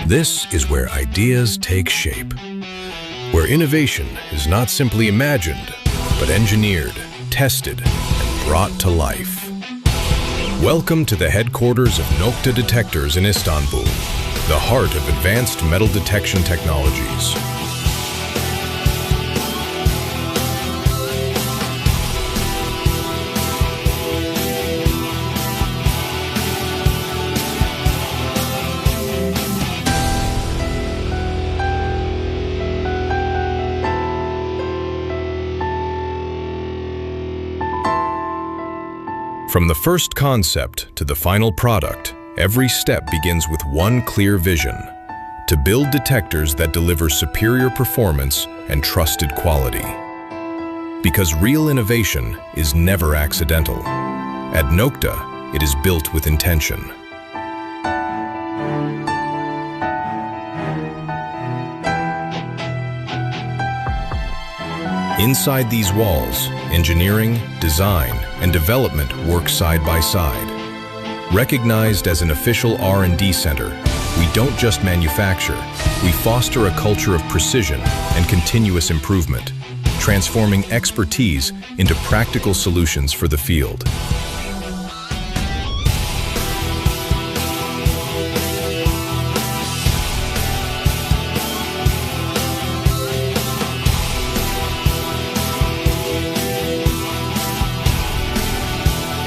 This is where ideas take shape, where innovation is not simply imagined, but engineered, tested, and brought to life. Welcome to the headquarters of Nokta Detectors in Istanbul, the heart of advanced metal detection technologies. From the first concept to the final product, every step begins with one clear vision: to build detectors that deliver superior performance and trusted quality. Because real innovation is never accidental. At Nokta, it is built with intention. Inside these walls, engineering, design, and development work side by side. Recognized as an official R&D center, we don't just manufacture, we foster a culture of precision and continuous improvement, transforming expertise into practical solutions for the field.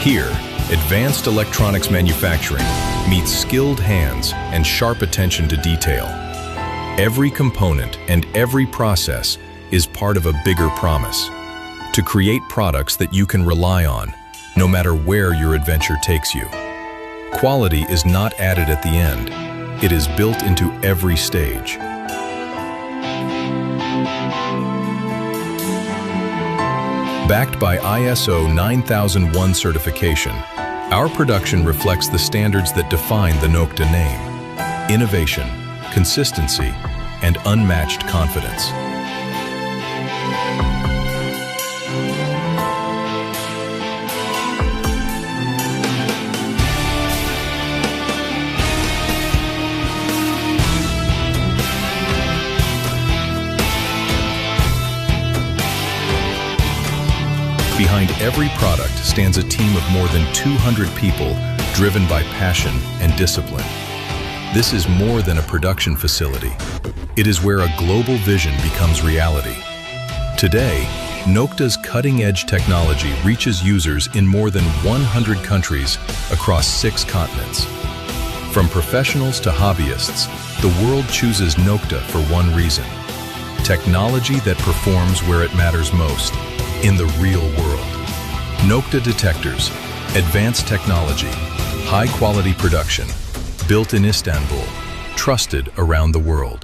Here, advanced electronics manufacturing meets skilled hands and sharp attention to detail. Every component and every process is part of a bigger promise: to create products that you can rely on, no matter where your adventure takes you. Quality is not added at the end, it is built into every stage. Backed by ISO 9001 certification, our production reflects the standards that define the Nokta name: innovation, consistency, and unmatched confidence. Behind every product stands a team of more than 200 people driven by passion and discipline. This is more than a production facility. It is where a global vision becomes reality. Today, Nokta's cutting-edge technology reaches users in more than 100 countries across 6 continents. From professionals to hobbyists, the world chooses Nokta for one reason: technology that performs where it matters most, in the real world. Nokta Detectors, advanced technology, high-quality production, built in Istanbul, trusted around the world.